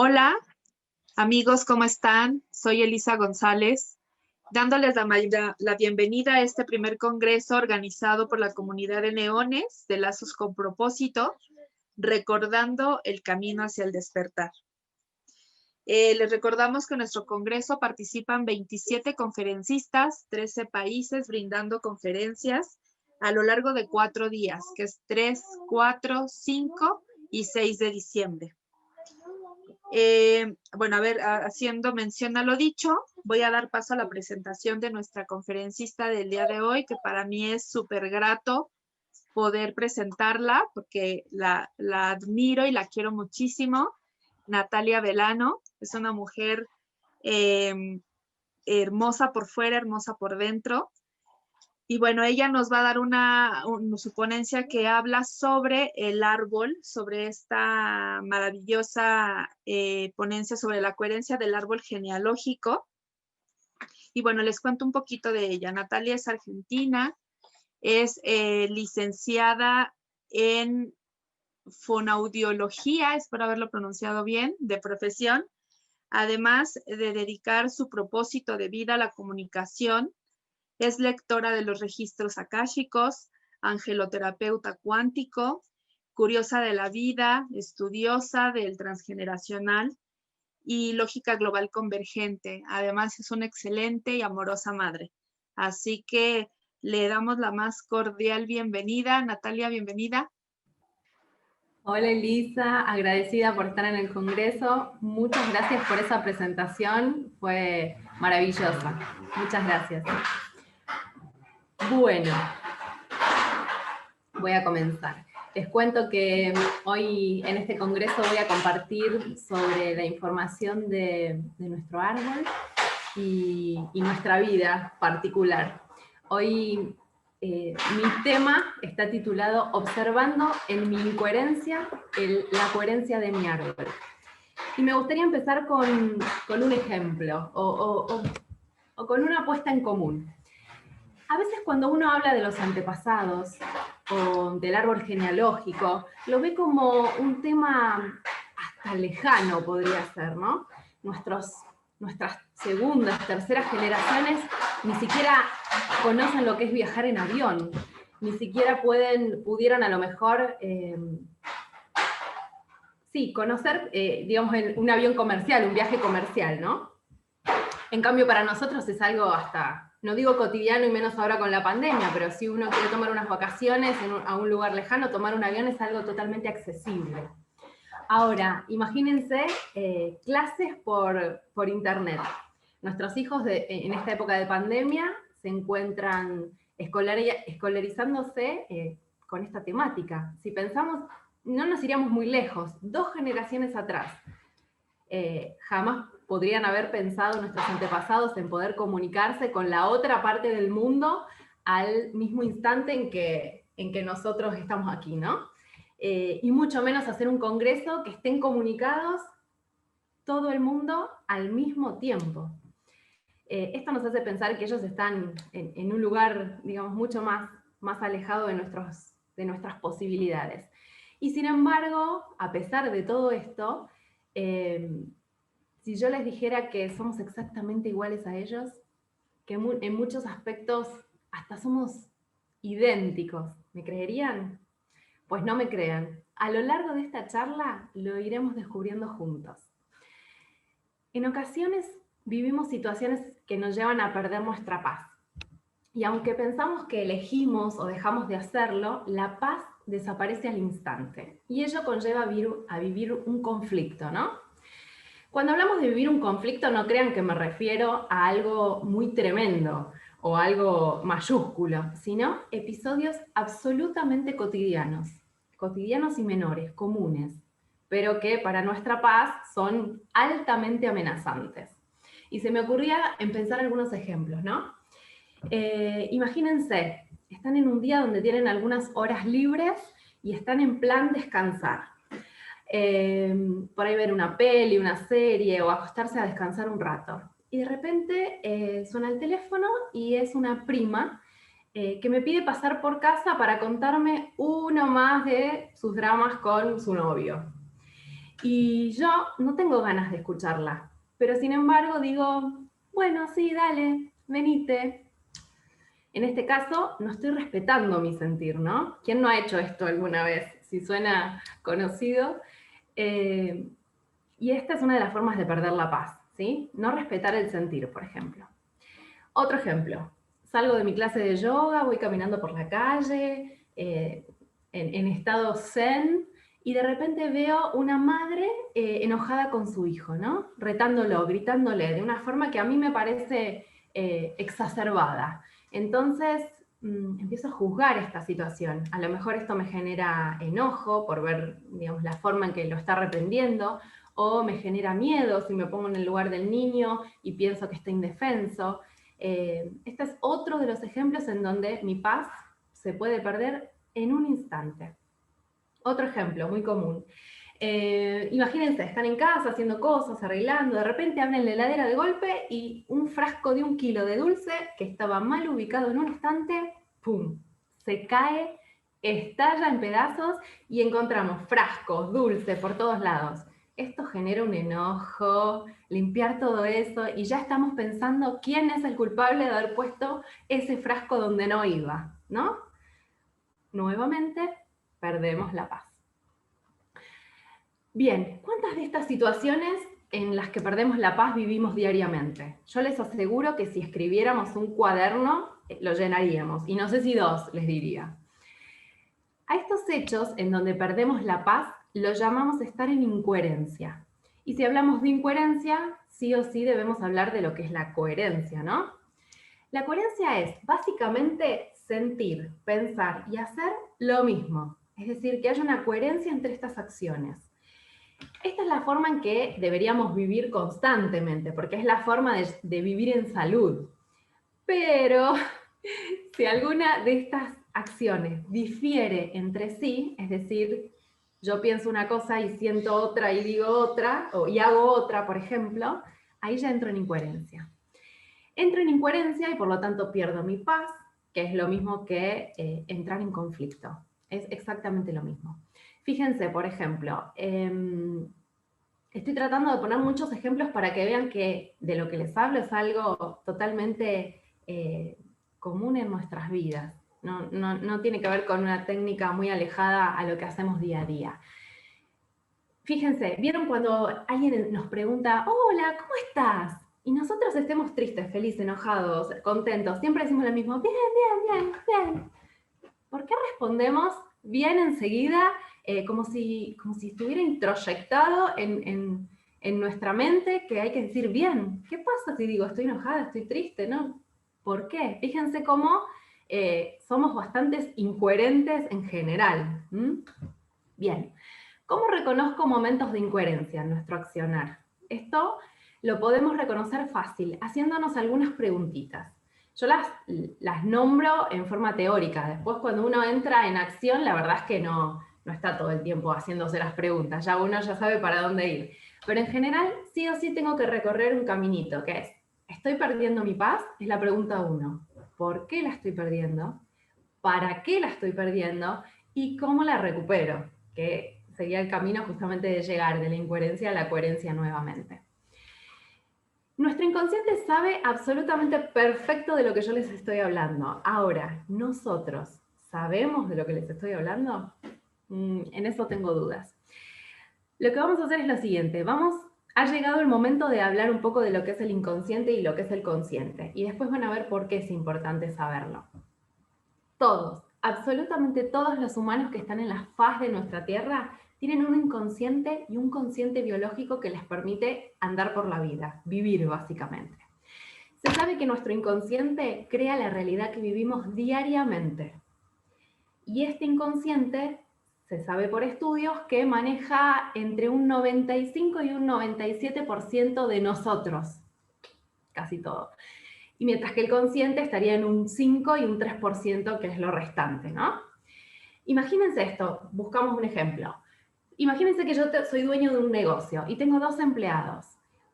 Hola, amigos, ¿cómo están? Soy Elisa González, dándoles la bienvenida a este primer congreso organizado por la comunidad de neones de Lazos con Propósito, recordando el camino hacia el despertar. Les recordamos que en nuestro congreso participan 27 conferencistas, 13 países brindando conferencias a lo largo de 4 días, que es 3, 4, 5 y 6 de diciembre. Bueno, a ver, haciendo mención a lo dicho, voy a dar paso a la presentación de nuestra conferencista del día de hoy, que para mí es súper grato poder presentarla, porque la admiro y la quiero muchísimo. Natalia Velano es una mujer hermosa por fuera, hermosa por dentro. Y bueno, ella nos va a dar su ponencia que habla sobre el árbol, sobre esta maravillosa ponencia sobre la coherencia del árbol genealógico. Y bueno, les cuento un poquito de ella. Natalia es argentina, es licenciada en fonoaudiología, espero haberlo pronunciado bien, de profesión, además de dedicar su propósito de vida a la comunicación. Es lectora de los registros akáshicos, angeloterapeuta cuántico, curiosa de la vida, estudiosa del transgeneracional y lógica global convergente. Además, es una excelente y amorosa madre. Así que le damos la más cordial bienvenida. Natalia, bienvenida. Hola Elisa, agradecida por estar en el Congreso. Muchas gracias por esa presentación, fue maravillosa. Muchas gracias. Bueno, voy a comenzar. Les cuento que hoy en este congreso voy a compartir sobre la información de nuestro árbol y nuestra vida particular. Hoy mi tema está titulado Observando en mi incoherencia la coherencia de mi árbol. Y me gustaría empezar con un ejemplo o con una puesta en común. A veces cuando uno habla de los antepasados o del árbol genealógico, lo ve como un tema hasta lejano, podría ser, ¿no? Nuestras segundas, terceras generaciones ni siquiera conocen lo que es viajar en avión, ni siquiera pudieron a lo mejor, conocer, digamos, un avión comercial, un viaje comercial, ¿no? En cambio, para nosotros es algo hasta, no digo cotidiano y menos ahora con la pandemia, pero si uno quiere tomar unas vacaciones a un lugar lejano, tomar un avión es algo totalmente accesible. Ahora, imagínense clases por internet. Nuestros hijos en esta época de pandemia se encuentran escolarizándose con esta temática. Si pensamos, no nos iríamos muy lejos, 2 generaciones atrás. Jamás podrían haber pensado nuestros antepasados en poder comunicarse con la otra parte del mundo al mismo instante en que nosotros estamos aquí, ¿no? Y mucho menos hacer un congreso que estén comunicados todo el mundo al mismo tiempo. Esto nos hace pensar que ellos están en un lugar, digamos, mucho más alejado de nuestras posibilidades. Y sin embargo, a pesar de todo esto, si yo les dijera que somos exactamente iguales a ellos, que en muchos aspectos hasta somos idénticos, ¿me creerían? Pues no me crean. A lo largo de esta charla lo iremos descubriendo juntos. En ocasiones vivimos situaciones que nos llevan a perder nuestra paz. Y aunque pensamos que elegimos o dejamos de hacerlo, la paz desaparece al instante. Y ello conlleva a vivir un conflicto, ¿no? Cuando hablamos de vivir un conflicto, no crean que me refiero a algo muy tremendo o algo mayúsculo, sino episodios absolutamente cotidianos y menores, comunes, pero que para nuestra paz son altamente amenazantes. Y se me ocurría pensar algunos ejemplos, ¿no? Imagínense, están en un día donde tienen algunas horas libres y están en plan descansar. Por ahí ver una peli, una serie o acostarse a descansar un rato. Y de repente suena el teléfono y es una prima que me pide pasar por casa para contarme uno más de sus dramas con su novio. Y yo no tengo ganas de escucharla, pero sin embargo digo, bueno, sí, dale, venite. En este caso, no estoy respetando mi sentir, ¿no? ¿Quién no ha hecho esto alguna vez? Si suena conocido. Y esta es una de las formas de perder la paz, ¿sí? No respetar el sentir, por ejemplo. Otro ejemplo, salgo de mi clase de yoga, voy caminando por la calle, en estado zen, y de repente veo una madre enojada con su hijo, ¿no? Retándolo, gritándole, de una forma que a mí me parece exacerbada. Entonces, empiezo a juzgar esta situación. A lo mejor esto me genera enojo por ver, digamos, la forma en que lo está reprendiendo, o me genera miedo si me pongo en el lugar del niño y pienso que está indefenso. Este es otro de los ejemplos en donde mi paz se puede perder en un instante. Otro ejemplo muy común. Imagínense, están en casa haciendo cosas, arreglando, de repente abren la heladera de golpe y un frasco de 1 kilo de dulce que estaba mal ubicado en un estante, ¡pum!, se cae, estalla en pedazos y encontramos frascos, dulce por todos lados. Esto genera un enojo, limpiar todo eso, y ya estamos pensando quién es el culpable de haber puesto ese frasco donde no iba, ¿no? Nuevamente, perdemos la paz. Bien, ¿cuántas de estas situaciones en las que perdemos la paz vivimos diariamente? Yo les aseguro que si escribiéramos un cuaderno, lo llenaríamos, y no sé si 2, les diría. A estos hechos en donde perdemos la paz, lo llamamos estar en incoherencia. Y si hablamos de incoherencia, sí o sí debemos hablar de lo que es la coherencia, ¿no? La coherencia es básicamente sentir, pensar y hacer lo mismo. Es decir, que haya una coherencia entre estas acciones. Esta es la forma en que deberíamos vivir constantemente, porque es la forma de vivir en salud. Pero si alguna de estas acciones difiere entre sí, es decir, yo pienso una cosa y siento otra y digo otra, y hago otra, por ejemplo, ahí ya entro en incoherencia. Entro en incoherencia y por lo tanto pierdo mi paz, que es lo mismo que entrar en conflicto. Es exactamente lo mismo. Fíjense, por ejemplo, estoy tratando de poner muchos ejemplos para que vean que de lo que les hablo es algo totalmente común en nuestras vidas. No tiene que ver con una técnica muy alejada a lo que hacemos día a día. Fíjense, ¿vieron cuando alguien nos pregunta, hola, ¿cómo estás? Y nosotros estemos tristes, felices, enojados, contentos, siempre decimos lo mismo, bien, bien, bien, bien. ¿Por qué respondemos bien enseguida, como si estuviera introyectado en nuestra mente que hay que decir bien? ¿Qué pasa si digo estoy enojada, estoy triste? ¿No? ¿Por qué? Fíjense cómo somos bastante incoherentes en general. Bien. ¿Cómo reconozco momentos de incoherencia en nuestro accionar? Esto lo podemos reconocer fácil, haciéndonos algunas preguntitas. Yo las nombro en forma teórica. Después, cuando uno entra en acción, la verdad es que no está todo el tiempo haciéndose las preguntas. Ya uno ya sabe para dónde ir. Pero en general, sí o sí tengo que recorrer un caminito, que es, ¿estoy perdiendo mi paz? Es la pregunta 1. ¿Por qué la estoy perdiendo? ¿Para qué la estoy perdiendo? ¿Y cómo la recupero? Que sería el camino justamente de llegar de la incoherencia a la coherencia nuevamente. Nuestro inconsciente sabe absolutamente perfecto de lo que yo les estoy hablando. Ahora, ¿nosotros sabemos de lo que les estoy hablando? En eso tengo dudas. Lo que vamos a hacer es lo siguiente. Ha llegado el momento de hablar un poco de lo que es el inconsciente y lo que es el consciente. Y después van a ver por qué es importante saberlo. Todos, absolutamente todos los humanos que están en la faz de nuestra Tierra tienen un inconsciente y un consciente biológico que les permite andar por la vida, vivir básicamente. Se sabe que nuestro inconsciente crea la realidad que vivimos diariamente. Y este inconsciente, se sabe por estudios, que maneja entre un 95 y un 97% de nosotros. Casi todo. Y mientras que el consciente estaría en un 5 y un 3%, que es lo restante, ¿no? Imagínense esto, buscamos un ejemplo. Imagínense que yo soy dueño de un negocio y tengo 2 empleados.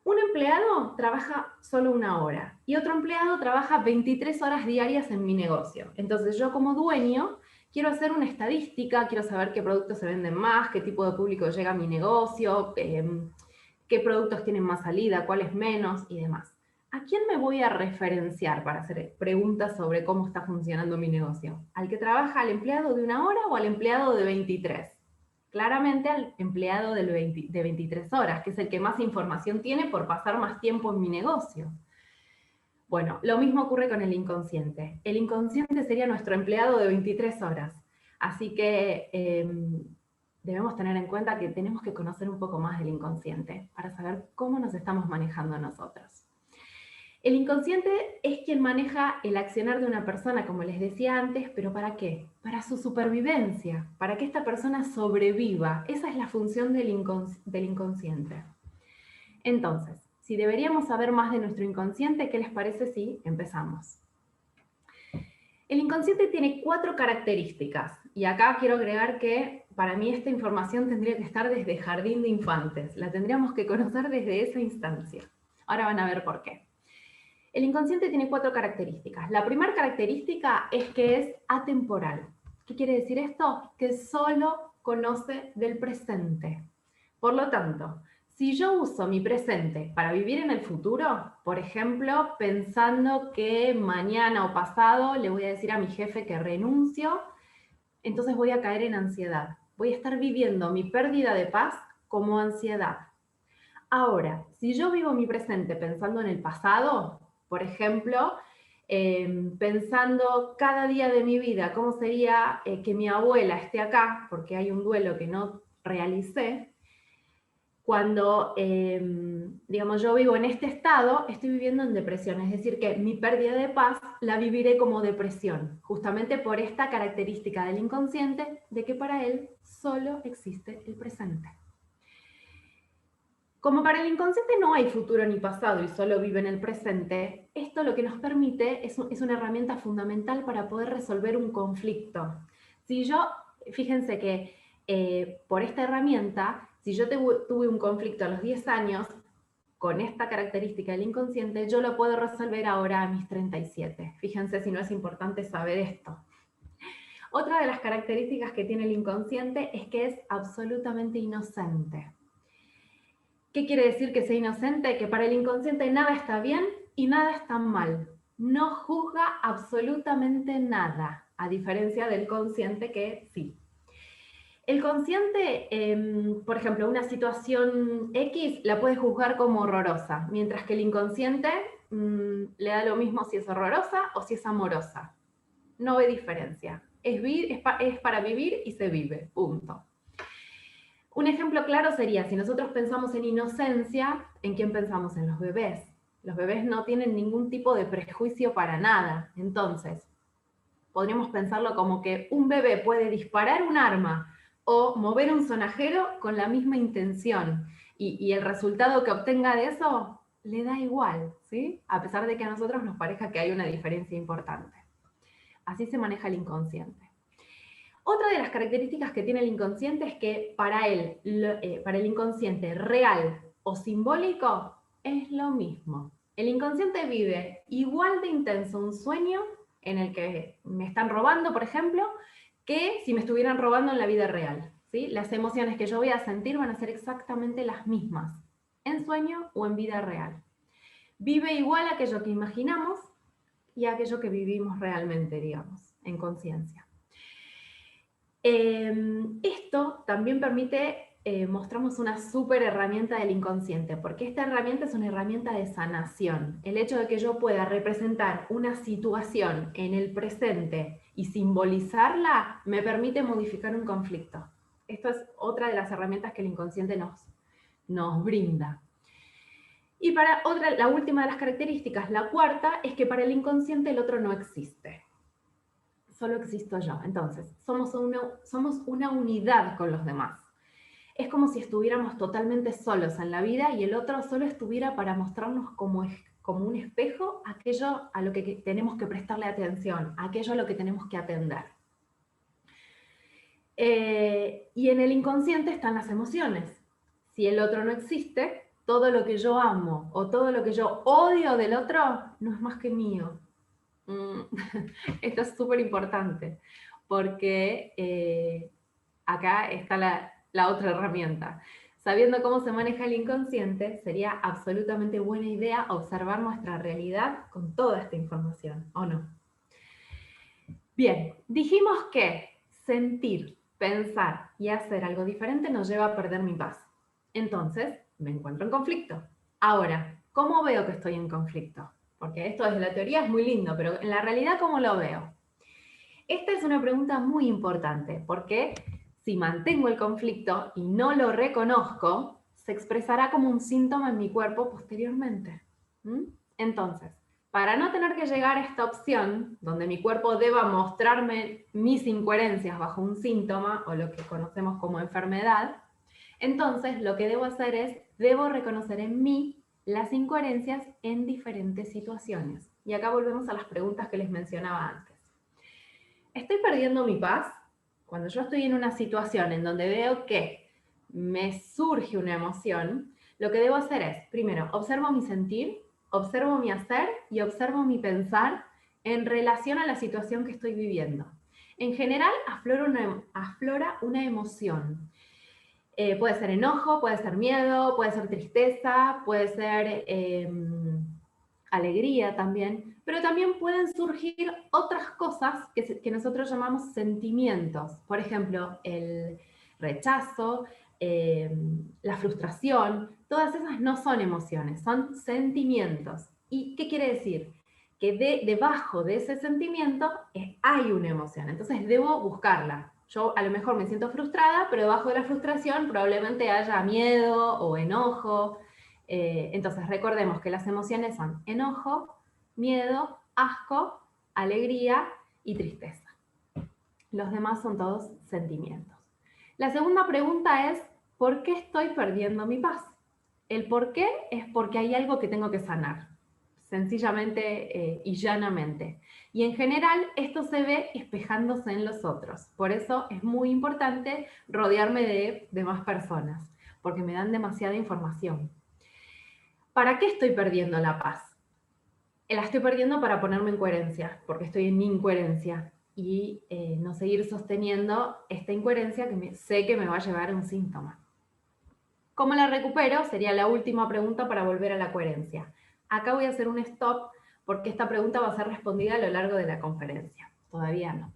Un empleado trabaja solo 1 hora y otro empleado trabaja 23 horas diarias en mi negocio. Entonces yo como dueño quiero hacer una estadística, quiero saber qué productos se venden más, qué tipo de público llega a mi negocio, qué productos tienen más salida, cuáles menos y demás. ¿A quién me voy a referenciar para hacer preguntas sobre cómo está funcionando mi negocio? ¿Al que trabaja, al empleado de 1 hora o al empleado de 23? Claramente al empleado de 23 horas, que es el que más información tiene por pasar más tiempo en mi negocio. Bueno, lo mismo ocurre con el inconsciente. El inconsciente sería nuestro empleado de 23 horas. Así que debemos tener en cuenta que tenemos que conocer un poco más del inconsciente para saber cómo nos estamos manejando nosotros. El inconsciente es quien maneja el accionar de una persona, como les decía antes, pero ¿para qué? Para su supervivencia, para que esta persona sobreviva. Esa es la función del inconsciente. Entonces, si deberíamos saber más de nuestro inconsciente, ¿qué les parece si empezamos? El inconsciente tiene 4 características, y acá quiero agregar que para mí esta información tendría que estar desde jardín de infantes, la tendríamos que conocer desde esa instancia. Ahora van a ver por qué. El inconsciente tiene 4 características. La primera característica es que es atemporal. ¿Qué quiere decir esto? Que solo conoce del presente. Por lo tanto, si yo uso mi presente para vivir en el futuro, por ejemplo, pensando que mañana o pasado le voy a decir a mi jefe que renuncio, entonces voy a caer en ansiedad. Voy a estar viviendo mi pérdida de paz como ansiedad. Ahora, si yo vivo mi presente pensando en el pasado, por ejemplo, pensando cada día de mi vida cómo sería que mi abuela esté acá, porque hay un duelo que no realicé, cuando, digamos, yo vivo en este estado, estoy viviendo en depresión, es decir, que mi pérdida de paz la viviré como depresión, justamente por esta característica del inconsciente de que para él solo existe el presente. Como para el inconsciente no hay futuro ni pasado y solo vive en el presente, esto lo que nos permite es una herramienta fundamental para poder resolver un conflicto. Si yo, fíjense que por esta herramienta, si yo tuve un conflicto a los 10 años, con esta característica del inconsciente, yo lo puedo resolver ahora a mis 37. Fíjense si no es importante saber esto. Otra de las características que tiene el inconsciente es que es absolutamente inocente. ¿Qué quiere decir que sea inocente? Que para el inconsciente nada está bien y nada está mal. No juzga absolutamente nada, a diferencia del consciente que sí. El consciente, por ejemplo, una situación X la puede juzgar como horrorosa, mientras que el inconsciente le da lo mismo si es horrorosa o si es amorosa. No ve diferencia. Es para vivir y se vive, punto. Un ejemplo claro sería, si nosotros pensamos en inocencia, ¿en quién pensamos? En los bebés. Los bebés no tienen ningún tipo de prejuicio para nada. Entonces, podríamos pensarlo como que un bebé puede disparar un arma o mover un sonajero con la misma intención. Y el resultado que obtenga de eso le da igual, ¿sí? A pesar de que a nosotros nos parezca que hay una diferencia importante. Así se maneja el inconsciente. Otra de las características que tiene el inconsciente es que para el inconsciente real o simbólico es lo mismo. El inconsciente vive igual de intenso un sueño en el que me están robando, por ejemplo, que si me estuvieran robando en la vida real, ¿sí? Las emociones que yo voy a sentir van a ser exactamente las mismas, en sueño o en vida real. Vive igual aquello que imaginamos y aquello que vivimos realmente, digamos, en conciencia. Esto también permite mostrarnos una súper herramienta del inconsciente, porque esta herramienta es una herramienta de sanación. El hecho de que yo pueda representar una situación en el presente y simbolizarla me permite modificar un conflicto. Esto es otra de las herramientas que el inconsciente nos brinda. Y la última de las características, la cuarta, es que para el inconsciente el otro no existe. Solo existo yo. Entonces, somos una unidad con los demás. Es como si estuviéramos totalmente solos en la vida y el otro solo estuviera para mostrarnos como un espejo aquello a lo que tenemos que prestarle atención, aquello a lo que tenemos que atender. Y en el inconsciente están las emociones. Si el otro no existe, todo lo que yo amo o todo lo que yo odio del otro no es más que mío. Esto es súper importante. porque acá está la otra herramienta. Sabiendo cómo se maneja el inconsciente, sería absolutamente buena idea observar nuestra realidad con toda esta información, ¿o no? Bien, dijimos que sentir, pensar y hacer algo diferente nos lleva a perder mi paz. Entonces, me encuentro en conflicto. Ahora, ¿cómo veo que estoy en conflicto? Porque esto desde la teoría es muy lindo, pero en la realidad, ¿cómo lo veo? Esta es una pregunta muy importante, porque si mantengo el conflicto y no lo reconozco, se expresará como un síntoma en mi cuerpo posteriormente. Entonces, para no tener que llegar a esta opción, donde mi cuerpo deba mostrarme mis incoherencias bajo un síntoma, o lo que conocemos como enfermedad, entonces lo que debo hacer es, debo reconocer en mí las incoherencias en diferentes situaciones. Y acá volvemos a las preguntas que les mencionaba antes. ¿Estoy perdiendo mi paz? Cuando yo estoy en una situación en donde veo que me surge una emoción, lo que debo hacer es, primero, observo mi sentir, observo mi hacer y observo mi pensar en relación a la situación que estoy viviendo. En general, aflora una emoción. Puede ser enojo, puede ser miedo, puede ser tristeza, puede ser alegría también, pero también pueden surgir otras cosas que nosotros llamamos sentimientos. Por ejemplo, el rechazo, la frustración, todas esas no son emociones, son sentimientos. ¿Y qué quiere decir? Que debajo de ese sentimiento hay una emoción, entonces debo buscarla. Yo a lo mejor me siento frustrada, pero debajo de la frustración probablemente haya miedo o enojo. Entonces recordemos que las emociones son enojo, miedo, asco, alegría y tristeza. Los demás son todos sentimientos. La segunda pregunta es, ¿por qué estoy perdiendo mi paz? El por qué es porque hay algo que tengo que sanar, sencillamente y llanamente. Y en general esto se ve espejándose en los otros. Por eso es muy importante rodearme de más personas, porque me dan demasiada información. ¿Para qué estoy perdiendo la paz? La estoy perdiendo para ponerme en coherencia, porque estoy en incoherencia y no seguir sosteniendo esta incoherencia que sé que me va a llevar a un síntoma. ¿Cómo la recupero? Sería la última pregunta para volver a la coherencia. Acá voy a hacer un stop porque esta pregunta va a ser respondida a lo largo de la conferencia. Todavía no.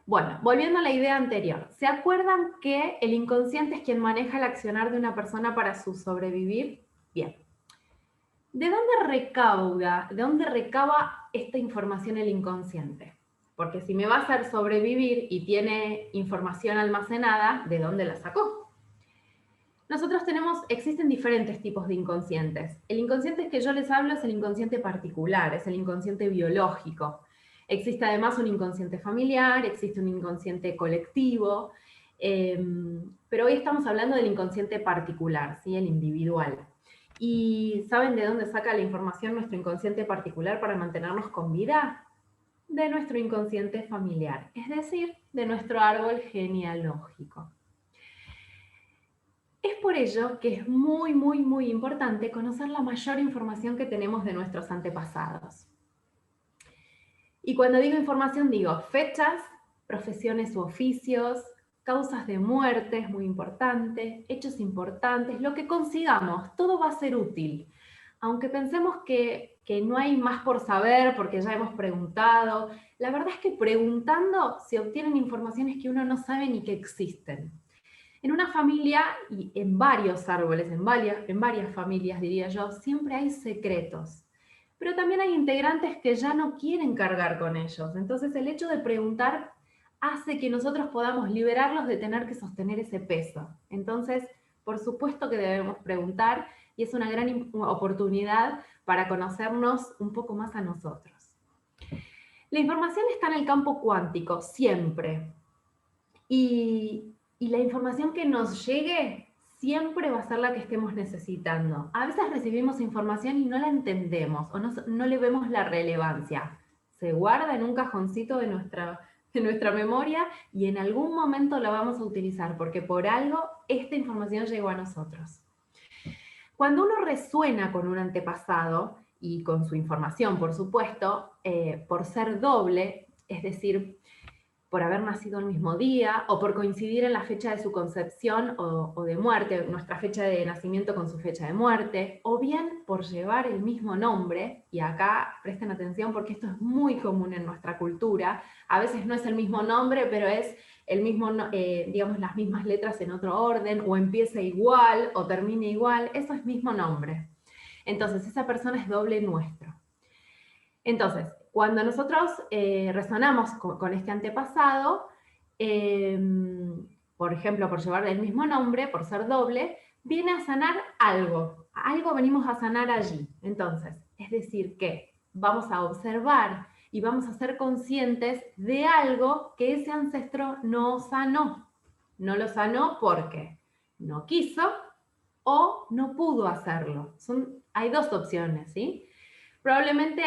Bueno, volviendo a la idea anterior. ¿Se acuerdan que el inconsciente es quien maneja el accionar de una persona para su sobrevivir? Bien. ¿De dónde recaba esta información el inconsciente? Porque si me va a hacer sobrevivir y tiene información almacenada, ¿de dónde la sacó? Existen diferentes tipos de inconscientes. El inconsciente que yo les hablo es el inconsciente particular, es el inconsciente biológico. Existe además un inconsciente familiar, existe un inconsciente colectivo, pero hoy estamos hablando del inconsciente particular, ¿sí? El individual. ¿Y saben de dónde saca la información nuestro inconsciente particular para mantenernos con vida? De nuestro inconsciente familiar, es decir, de nuestro árbol genealógico. Es por ello que es muy, muy, muy importante conocer la mayor información que tenemos de nuestros antepasados. Y cuando digo información, digo fechas, profesiones u oficios, causas de muerte, es muy importante, hechos importantes, lo que consigamos, todo va a ser útil. Aunque pensemos que no hay más por saber porque ya hemos preguntado, la verdad es que preguntando se obtienen informaciones que uno no sabe ni que existen. En una familia y en varios árboles, en varias familias diría yo, siempre hay secretos. Pero también hay integrantes que ya no quieren cargar con ellos. Entonces el hecho de preguntar hace que nosotros podamos liberarlos de tener que sostener ese peso. Entonces, por supuesto que debemos preguntar y es una gran oportunidad para conocernos un poco más a nosotros. La información está en el campo cuántico, siempre. Y la información que nos llegue siempre va a ser la que estemos necesitando. A veces recibimos información y no la entendemos o no le vemos la relevancia. Se guarda en un cajoncito de nuestra memoria y en algún momento la vamos a utilizar porque por algo esta información llegó a nosotros. Cuando uno resuena con un antepasado y con su información, por supuesto, por ser doble, es decir, por haber nacido el mismo día o por coincidir en la fecha de su concepción o de muerte, nuestra fecha de nacimiento con su fecha de muerte, o bien por llevar el mismo nombre, y acá presten atención porque esto es muy común en nuestra cultura, a veces no es el mismo nombre, pero es el mismo, digamos, las mismas letras en otro orden, o empieza igual, o termina igual, eso es mismo nombre. Entonces, esa persona es doble nuestro. Entonces, cuando nosotros resonamos con este antepasado, por ejemplo, por llevar el mismo nombre, por ser doble, viene a sanar algo. Algo venimos a sanar allí. Entonces, es decir, que vamos a observar y vamos a ser conscientes de algo que ese ancestro no sanó. No lo sanó porque no quiso o no pudo hacerlo. Hay dos opciones, ¿sí? Probablemente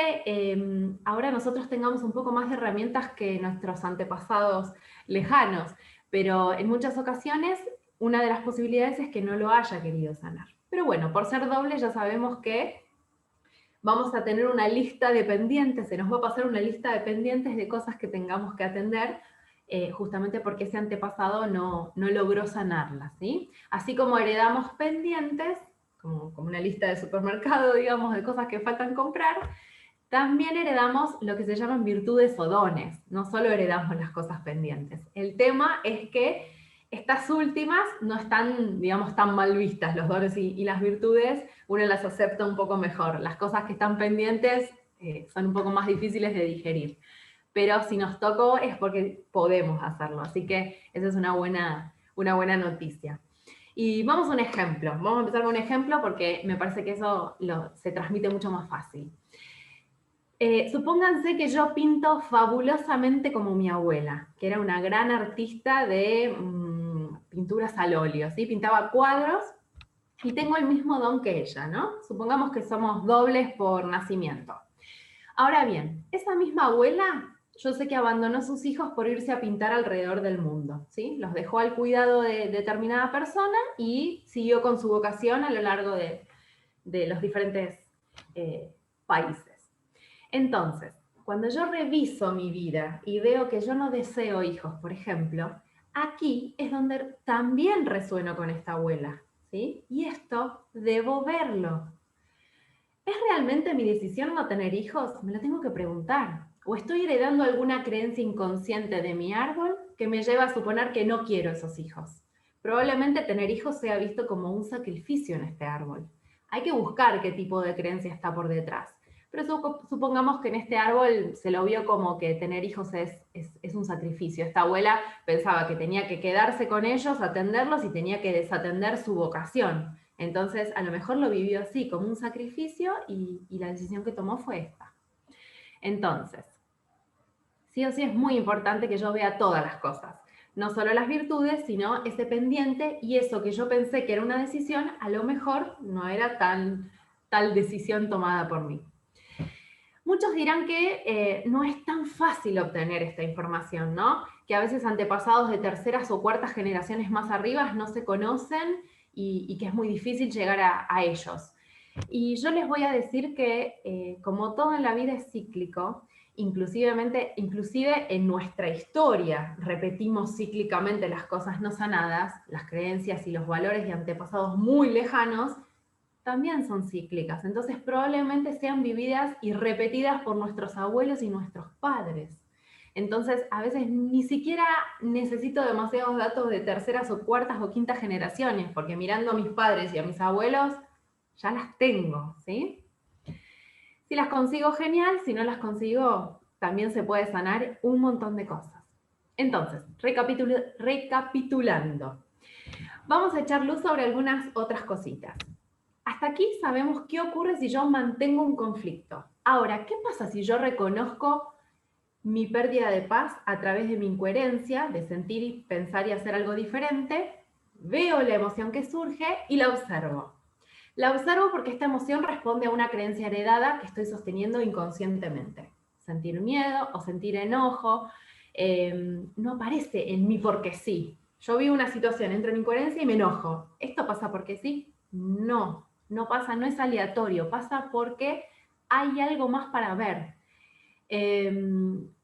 ahora nosotros tengamos un poco más de herramientas que nuestros antepasados lejanos, pero en muchas ocasiones una de las posibilidades es que no lo haya querido sanar. Pero bueno, por ser doble ya sabemos que vamos a tener una lista de pendientes, se nos va a pasar una lista de pendientes de cosas que tengamos que atender, justamente porque ese antepasado no logró sanarlas, ¿sí? Así como heredamos pendientes, como una lista de supermercado, digamos, de cosas que faltan comprar, también heredamos lo que se llaman virtudes o dones, no solo heredamos las cosas pendientes. El tema es que estas últimas no están, digamos, tan mal vistas, los dones y las virtudes, uno las acepta un poco mejor. Las cosas que están pendientes son un poco más difíciles de digerir. Pero si nos tocó es porque podemos hacerlo, así que esa es una buena noticia. Y vamos a un ejemplo, vamos a empezar con un ejemplo porque me parece que eso se transmite mucho más fácil. Supónganse que yo pinto fabulosamente como mi abuela, que era una gran artista de pinturas al óleo, ¿sí? Pintaba cuadros y tengo el mismo don que ella, ¿no? Supongamos que somos dobles por nacimiento. Ahora bien, esa misma abuela, yo sé que abandonó a sus hijos por irse a pintar alrededor del mundo, ¿sí? Los dejó al cuidado de determinada persona y siguió con su vocación a lo largo de los diferentes países. Entonces, cuando yo reviso mi vida y veo que yo no deseo hijos, por ejemplo, aquí es donde también resueno con esta abuela, ¿sí? Y esto debo verlo. ¿Es realmente mi decisión no tener hijos? Me lo tengo que preguntar. ¿O estoy heredando alguna creencia inconsciente de mi árbol que me lleva a suponer que no quiero esos hijos? Probablemente tener hijos sea visto como un sacrificio en este árbol. Hay que buscar qué tipo de creencia está por detrás. Pero supongamos que en este árbol se lo vio como que tener hijos es un sacrificio. Esta abuela pensaba que tenía que quedarse con ellos, atenderlos y tenía que desatender su vocación. Entonces, a lo mejor lo vivió así, como un sacrificio, y la decisión que tomó fue esta. Entonces, sí o sí es muy importante que yo vea todas las cosas, no solo las virtudes, sino ese pendiente, y eso que yo pensé que era una decisión, a lo mejor no era tal decisión tomada por mí. Muchos dirán que no es tan fácil obtener esta información, ¿no? Que a veces antepasados de terceras o cuartas generaciones más arriba no se conocen y que es muy difícil llegar a ellos. Y yo les voy a decir que como todo en la vida es cíclico, inclusive en nuestra historia repetimos cíclicamente las cosas no sanadas, las creencias y los valores de antepasados muy lejanos, también son cíclicas, entonces probablemente sean vividas y repetidas por nuestros abuelos y nuestros padres. Entonces, a veces ni siquiera necesito demasiados datos de terceras o cuartas o quintas generaciones, porque mirando a mis padres y a mis abuelos, ya las tengo, ¿sí? Si las consigo, genial, si no las consigo, también se puede sanar un montón de cosas. Entonces, recapitulando, vamos a echar luz sobre algunas otras cositas. Hasta aquí sabemos qué ocurre si yo mantengo un conflicto. Ahora, ¿qué pasa si yo reconozco mi pérdida de paz a través de mi incoherencia, de sentir, pensar y hacer algo diferente? Veo la emoción que surge y la observo. La observo porque esta emoción responde a una creencia heredada que estoy sosteniendo inconscientemente. Sentir miedo o sentir enojo no aparece en mí porque sí. Yo vivo una situación, entro en incoherencia y me enojo. ¿Esto pasa porque sí? No. No pasa, no es aleatorio, pasa porque hay algo más para ver.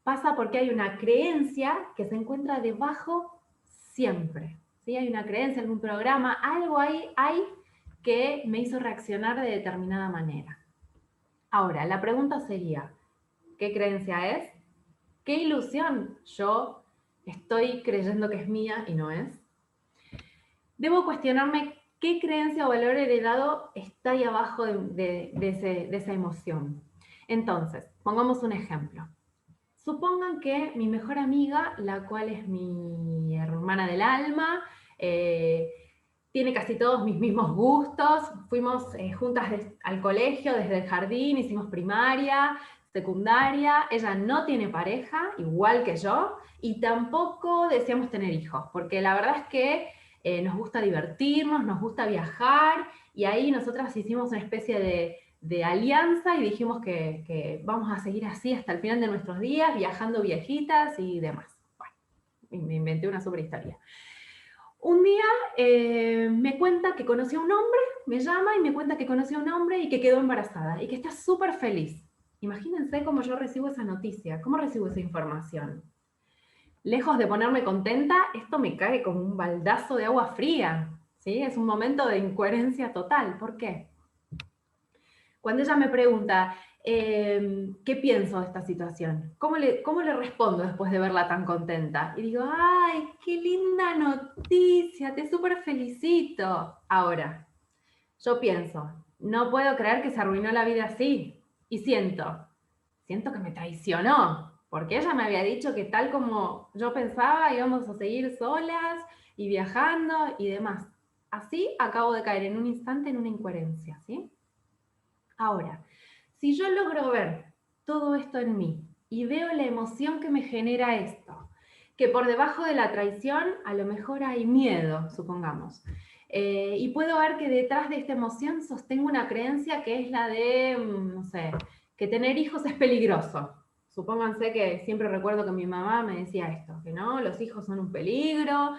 pasa porque hay una creencia que se encuentra debajo siempre. ¿Sí? Hay una creencia, algún programa, algo ahí hay que me hizo reaccionar de determinada manera. Ahora, la pregunta sería, ¿qué creencia es? ¿Qué ilusión yo estoy creyendo que es mía y no es? Debo cuestionarme qué creencia o valor heredado está ahí abajo de esa emoción. Entonces, pongamos un ejemplo. Supongan que mi mejor amiga, la cual es mi hermana del alma, tiene casi todos mis mismos gustos, fuimos juntas al colegio desde el jardín, hicimos primaria, secundaria, ella no tiene pareja, igual que yo, y tampoco deseamos tener hijos, porque la verdad es que nos gusta divertirnos, nos gusta viajar, y ahí nosotras hicimos una especie de alianza y dijimos que vamos a seguir así hasta el final de nuestros días, viajando viejitas y demás. Bueno, me inventé una super historia. Un día me cuenta que conoció a un hombre, me llama y me cuenta que conoció a un hombre y que quedó embarazada y que está súper feliz. Imagínense cómo yo recibo esa noticia, cómo recibo esa información. Lejos de ponerme contenta, esto me cae como un baldazo de agua fría, ¿sí? Es un momento de incoherencia total. ¿Por qué? Cuando ella me pregunta, ¿qué pienso de esta situación? ¿Cómo le respondo después de verla tan contenta? Y digo, ¡ay, qué linda noticia! Te súper felicito. Ahora, yo pienso, no puedo creer que se arruinó la vida así. Y siento que me traicionó, porque ella me había dicho que tal como yo pensaba íbamos a seguir solas y viajando y demás. Así acabo de caer en un instante en una incoherencia, ¿sí? Ahora, si yo logro ver todo esto en mí y veo la emoción que me genera esto, que por debajo de la traición a lo mejor hay miedo, supongamos, y puedo ver que detrás de esta emoción sostengo una creencia que es la de, no sé, que tener hijos es peligroso. Supónganse que siempre recuerdo que mi mamá me decía esto, que no, los hijos son un peligro.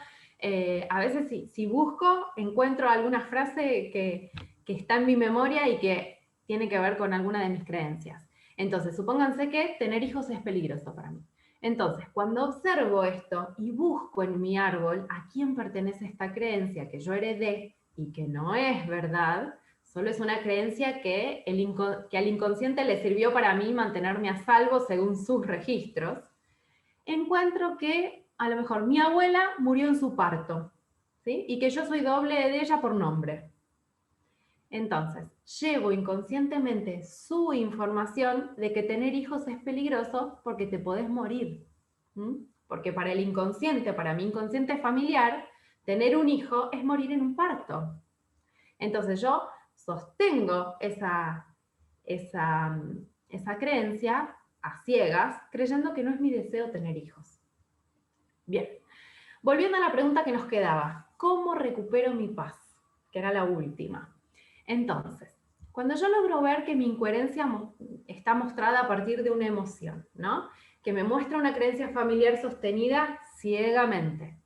A veces si busco, encuentro alguna frase que está en mi memoria y que tiene que ver con alguna de mis creencias. Entonces, supónganse que tener hijos es peligroso para mí. Entonces, cuando observo esto y busco en mi árbol a quién pertenece esta creencia que yo heredé y que no es verdad, solo es una creencia que al inconsciente le sirvió para mí mantenerme a salvo según sus registros, encuentro que a lo mejor mi abuela murió en su parto, ¿sí? Y que yo soy doble de ella por nombre. Entonces, llevo inconscientemente su información de que tener hijos es peligroso porque te podés morir. Porque para el inconsciente, para mi inconsciente familiar, tener un hijo es morir en un parto. Entonces yo sostengo esa creencia a ciegas, creyendo que no es mi deseo tener hijos. Bien, volviendo a la pregunta que nos quedaba, ¿cómo recupero mi paz? Que era la última. Entonces, cuando yo logro ver que mi incoherencia está mostrada a partir de una emoción, ¿no? Que me muestra una creencia familiar sostenida ciegamente,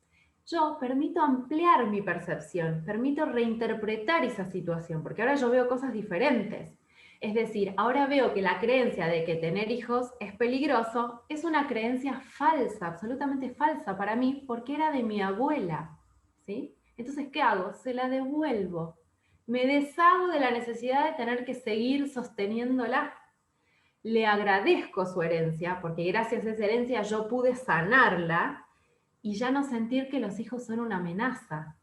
yo permito ampliar mi percepción, permito reinterpretar esa situación, porque ahora yo veo cosas diferentes. Es decir, ahora veo que la creencia de que tener hijos es peligroso es una creencia falsa, absolutamente falsa para mí, porque era de mi abuela, ¿sí? Entonces, ¿qué hago? Se la devuelvo. Me deshago de la necesidad de tener que seguir sosteniéndola. Le agradezco su herencia, porque gracias a esa herencia yo pude sanarla y ya no sentir que los hijos son una amenaza,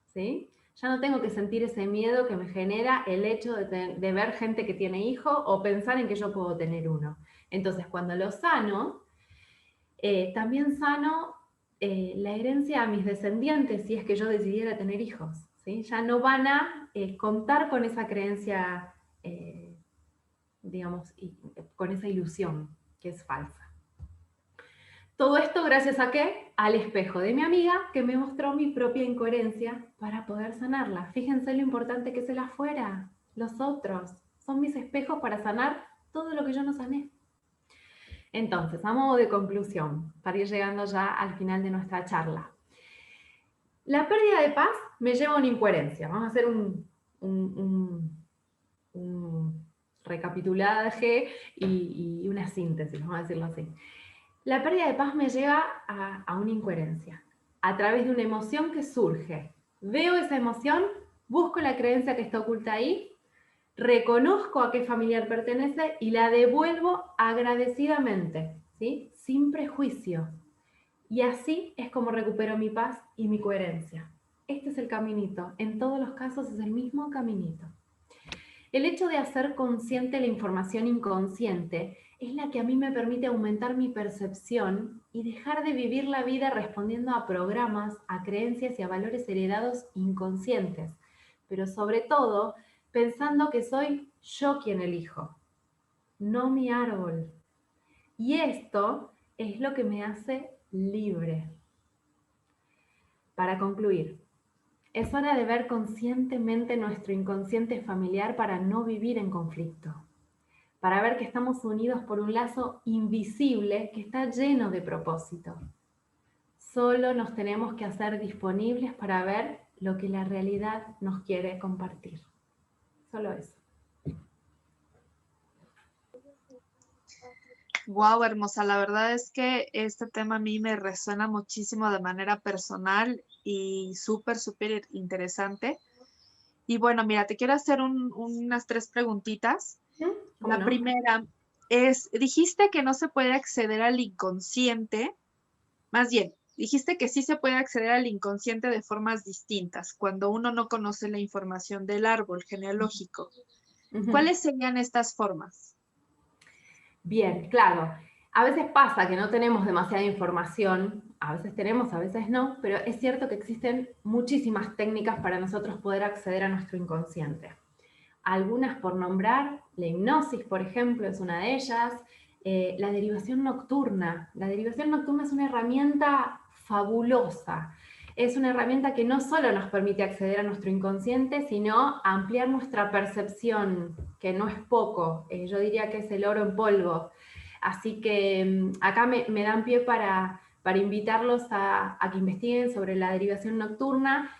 ¿sí? Ya no tengo que sentir ese miedo que me genera el hecho de ver gente que tiene hijos o pensar en que yo puedo tener uno. Entonces, cuando lo sano, también sano la herencia a mis descendientes si es que yo decidiera tener hijos, ¿sí? Ya no van a contar con esa creencia, digamos, con esa ilusión que es falsa. Todo esto gracias a ¿qué? Al espejo de mi amiga que me mostró mi propia incoherencia para poder sanarla. Fíjense lo importante que es el afuera, los otros. Son mis espejos para sanar todo lo que yo no sané. Entonces, a modo de conclusión, para ir llegando ya al final de nuestra charla. La pérdida de paz me lleva a una incoherencia. Vamos a hacer un recapitulaje y una síntesis, vamos a decirlo así. La pérdida de paz me lleva a una incoherencia, a través de una emoción que surge. Veo esa emoción, busco la creencia que está oculta ahí, reconozco a qué familiar pertenece y la devuelvo agradecidamente, ¿sí? Sin prejuicio. Y así es como recupero mi paz y mi coherencia. Este es el caminito. En todos los casos es el mismo caminito. El hecho de hacer consciente la información inconsciente es la que a mí me permite aumentar mi percepción y dejar de vivir la vida respondiendo a programas, a creencias y a valores heredados inconscientes, pero sobre todo pensando que soy yo quien elijo, no mi árbol. Y esto es lo que me hace libre. Para concluir, es hora de ver conscientemente nuestro inconsciente familiar para no vivir en conflicto, para ver que estamos unidos por un lazo invisible que está lleno de propósito. Solo nos tenemos que hacer disponibles para ver lo que la realidad nos quiere compartir. Solo eso. Wow, hermosa. La verdad es que este tema a mí me resuena muchísimo de manera personal y súper, súper interesante. Y bueno, mira, te quiero hacer unas 3 preguntitas. ¿Cómo La no? primera es, dijiste que no se puede acceder al inconsciente, más bien, dijiste que sí se puede acceder al inconsciente de formas distintas, cuando uno no conoce la información del árbol genealógico. ¿Cuáles serían estas formas? Bien, claro. A veces pasa que no tenemos demasiada información, a veces tenemos, a veces no, pero es cierto que existen muchísimas técnicas para nosotros poder acceder a nuestro inconsciente. Algunas por nombrar, la hipnosis, por ejemplo, es una de ellas. La derivación nocturna. La derivación nocturna es una herramienta fabulosa. Es una herramienta que no solo nos permite acceder a nuestro inconsciente, sino ampliar nuestra percepción, que no es poco. Yo diría que es el oro en polvo. Así que acá me dan pie para invitarlos a que investiguen sobre la derivación nocturna.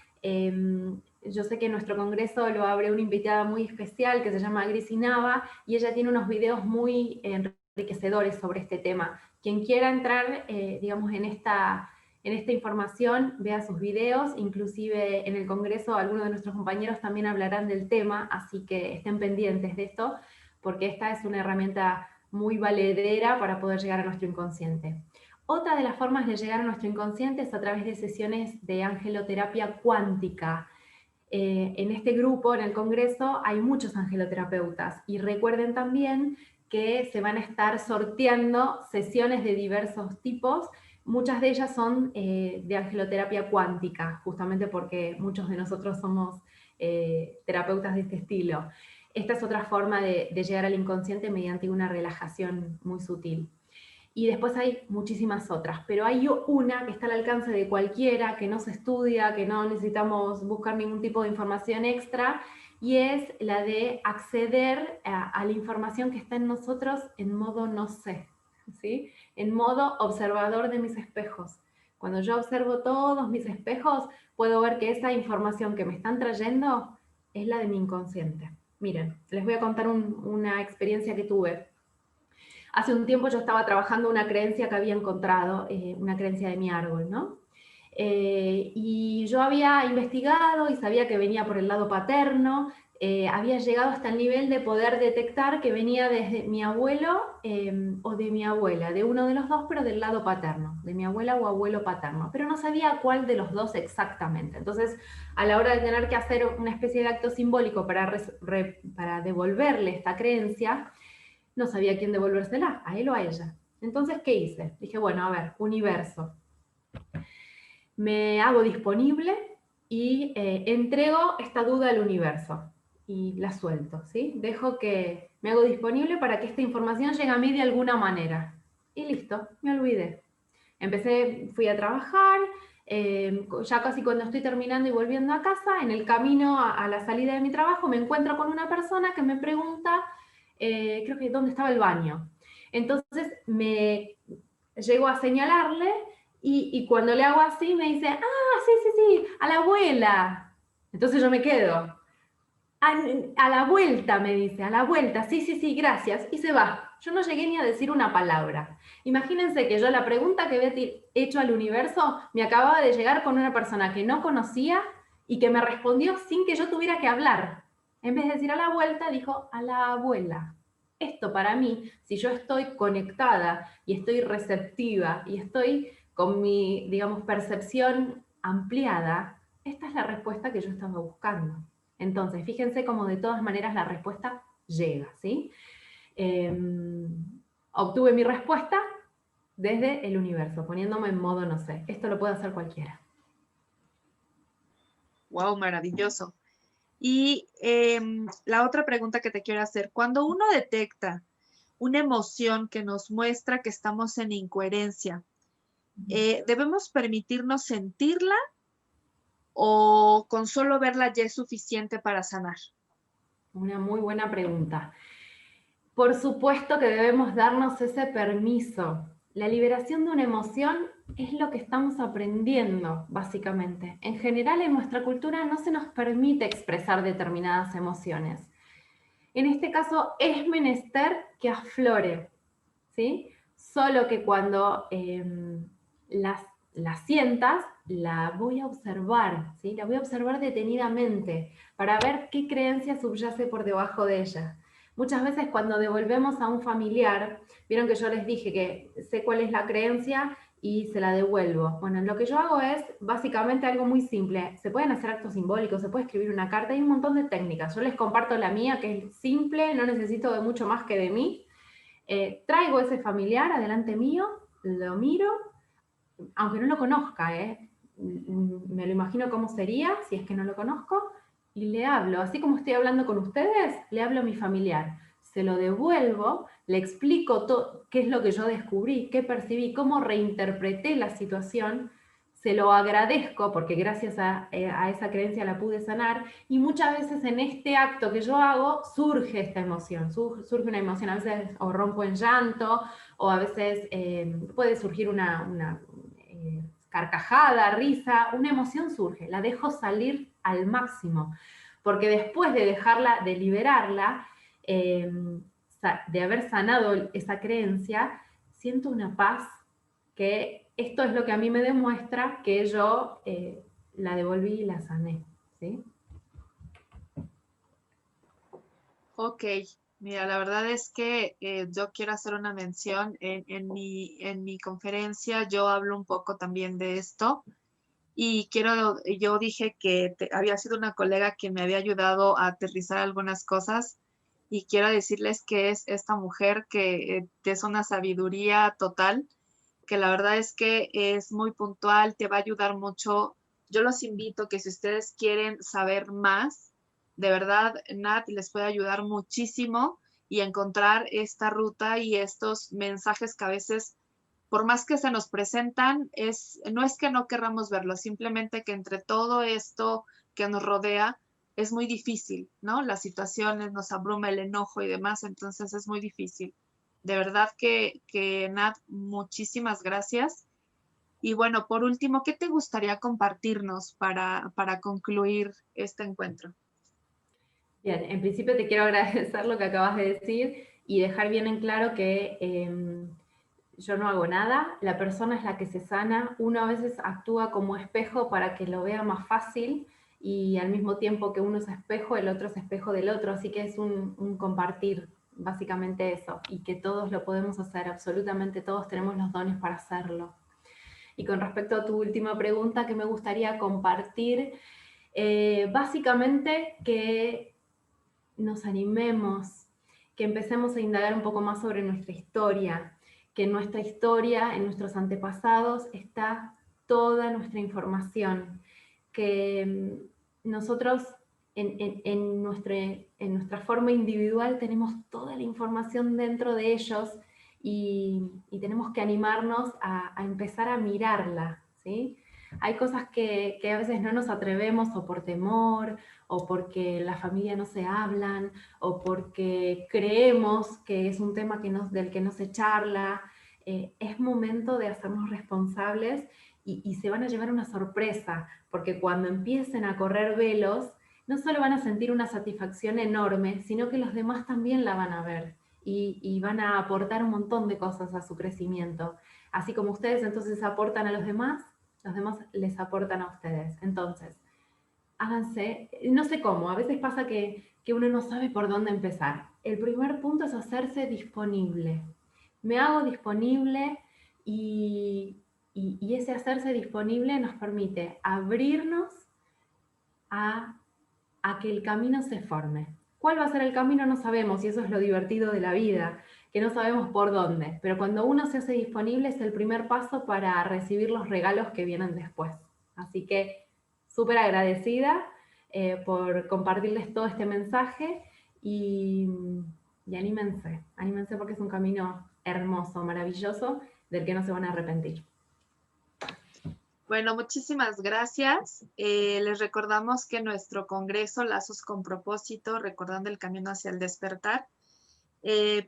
Yo sé que en nuestro congreso lo abre una invitada muy especial que se llama Gris Nava y ella tiene unos videos muy enriquecedores sobre este tema. Quien quiera entrar, digamos, en esta información, vea sus videos, inclusive en el congreso algunos de nuestros compañeros también hablarán del tema, así que estén pendientes de esto, porque esta es una herramienta muy valedera para poder llegar a nuestro inconsciente. Otra de las formas de llegar a nuestro inconsciente es a través de sesiones de angeloterapia cuántica. En este grupo, en el Congreso, hay muchos angeloterapeutas y recuerden también que se van a estar sorteando sesiones de diversos tipos. Muchas de ellas son de angeloterapia cuántica, justamente porque muchos de nosotros somos terapeutas de este estilo. Esta es otra forma de llegar al inconsciente mediante una relajación muy sutil. Y después hay muchísimas otras, pero hay una que está al alcance de cualquiera, que no se estudia, que no necesitamos buscar ningún tipo de información extra, y es la de acceder a la información que está en nosotros en modo no sé, ¿sí? En modo observador de mis espejos. Cuando yo observo todos mis espejos, puedo ver que esa información que me están trayendo es la de mi inconsciente. Miren, les voy a contar una experiencia que tuve. Hace un tiempo yo estaba trabajando una creencia que había encontrado, una creencia de mi árbol, ¿no? Y yo había investigado y sabía que venía por el lado paterno, había llegado hasta el nivel de poder detectar que venía desde mi abuelo o de mi abuela, de uno de los dos, pero del lado paterno, de mi abuela o abuelo paterno, pero no sabía cuál de los dos exactamente. Entonces, a la hora de tener que hacer una especie de acto simbólico para devolverle esta creencia, no sabía a quién devolvérsela, a él o a ella. Entonces, ¿qué hice? Dije, bueno, a ver, universo. Me hago disponible y entrego esta duda al universo y la suelto, ¿sí? Dejo que me hago disponible para que esta información llegue a mí de alguna manera. Y listo, me olvidé. Fui a trabajar, ya casi cuando estoy terminando y volviendo a casa, en el camino a la salida de mi trabajo, me encuentro con una persona que me pregunta, creo que dónde estaba el baño. Entonces me llego a señalarle y cuando le hago así me dice, ah, sí, sí, sí, a la abuela. Entonces yo me quedo. A la vuelta, me dice, a la vuelta, sí, sí, sí, gracias. Y se va. yo no llegué ni a decir una palabra. Imagínense que yo la pregunta que había hecho al universo me acababa de llegar con una persona que no conocía y que me respondió sin que yo tuviera que hablar. En vez de decir a la vuelta, dijo a la abuela. Esto para mí, si yo estoy conectada y estoy receptiva y estoy con mi, digamos, percepción ampliada, esta es la respuesta que yo estaba buscando. Entonces, fíjense cómo de todas maneras la respuesta llega, ¿sí? Obtuve mi respuesta desde el universo, poniéndome en modo no sé. Esto lo puede hacer cualquiera. Wow, maravilloso. Y la otra pregunta que te quiero hacer, cuando uno detecta una emoción que nos muestra que estamos en incoherencia, ¿debemos permitirnos sentirla o con solo verla ya es suficiente para sanar? Una muy buena pregunta. Por supuesto que debemos darnos ese permiso. La liberación de una emoción es lo que estamos aprendiendo, básicamente. En general, en nuestra cultura no se nos permite expresar determinadas emociones. En este caso, es menester que aflore, ¿sí? Solo que cuando las sientas, la voy a observar, ¿sí? La voy a observar detenidamente para ver qué creencia subyace por debajo de ella. Muchas veces cuando devolvemos a un familiar, vieron que yo les dije que sé cuál es la creencia y se la devuelvo. Bueno, lo que yo hago es básicamente algo muy simple. Se pueden hacer actos simbólicos, se puede escribir una carta, hay un montón de técnicas. Yo les comparto la mía, que es simple, no necesito de mucho más que de mí. Traigo ese familiar adelante mío, lo miro, aunque no lo conozca, me lo imagino cómo sería si es que no lo conozco, y le hablo, así como estoy hablando con ustedes, le hablo a mi familiar. Se lo devuelvo, le explico qué es lo que yo descubrí, qué percibí, cómo reinterpreté la situación, se lo agradezco porque gracias a esa creencia la pude sanar, y muchas veces en este acto que yo hago surge esta emoción, surge una emoción, a veces o rompo en llanto, o a veces puede surgir una carcajada, risa, una emoción surge, la dejo salir al máximo, porque después de dejarla, de liberarla, de haber sanado esa creencia, siento una paz que esto es lo que a mí me demuestra que yo la devolví y la sané, ¿sí? Ok, mira, la verdad es que yo quiero hacer una mención en mi conferencia. Yo hablo un poco también de esto y yo dije que había sido una colega quien me había ayudado a aterrizar algunas cosas y quiero decirles que es esta mujer que es una sabiduría total, que la verdad es que es muy puntual, te va a ayudar mucho. Yo los invito que si ustedes quieren saber más, de verdad, Nat les puede ayudar muchísimo y encontrar esta ruta y estos mensajes que a veces, por más que se nos presentan, no es que no querramos verlo, simplemente que entre todo esto que nos rodea es muy difícil, ¿no? Las situaciones nos abruma el enojo y demás, entonces es muy difícil. De verdad que Nat, muchísimas gracias. Y bueno, por último, ¿qué te gustaría compartirnos para concluir este encuentro? Bien, en principio te quiero agradecer lo que acabas de decir y dejar bien en claro que yo no hago nada, la persona es la que se sana, uno a veces actúa como espejo para que lo vea más fácil y al mismo tiempo que uno es espejo, el otro es espejo del otro, así que es un compartir, básicamente eso, y que todos lo podemos hacer, absolutamente todos tenemos los dones para hacerlo. Y con respecto a tu última pregunta, que me gustaría compartir, básicamente que nos animemos, que empecemos a indagar un poco más sobre nuestra historia, que en nuestra historia, en nuestros antepasados, está toda nuestra información, que nosotros en nuestra forma individual tenemos toda la información dentro de ellos y tenemos que animarnos a empezar a mirarla, ¿sí? Hay cosas que a veces no nos atrevemos o por temor, o porque la familia no se hablan, o porque creemos que es un tema del que no se charla. Es momento de hacernos responsables y se van a llevar una sorpresa, porque cuando empiecen a correr velos, no solo van a sentir una satisfacción enorme, sino que los demás también la van a ver. y van a aportar un montón de cosas a su crecimiento. Así como ustedes entonces aportan a los demás les aportan a ustedes. Entonces, háganse, no sé cómo, a veces pasa que uno no sabe por dónde empezar. El primer punto es hacerse disponible. Me hago disponible y ese hacerse disponible nos permite abrirnos a que el camino se forme. ¿Cuál va a ser el camino? No sabemos, y eso es lo divertido de la vida, que no sabemos por dónde, pero cuando uno se hace disponible es el primer paso para recibir los regalos que vienen después. Así que súper agradecida por compartirles todo este mensaje y anímense porque es un camino hermoso, maravilloso, del que no se van a arrepentir. Bueno, muchísimas gracias. Les recordamos que nuestro congreso Lazos con Propósito, recordando el camino hacia el despertar,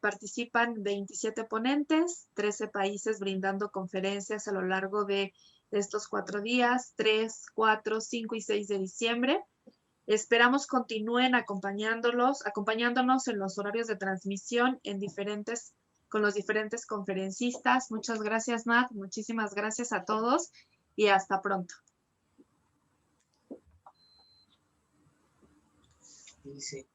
participan 27 ponentes, 13 países brindando conferencias a lo largo de estos 4 días, 3, 4, 5 y 6 de diciembre. Esperamos continúen acompañándonos en los horarios de transmisión con los diferentes conferencistas. Muchas gracias, Nat. Muchísimas gracias a todos y hasta pronto. Sí.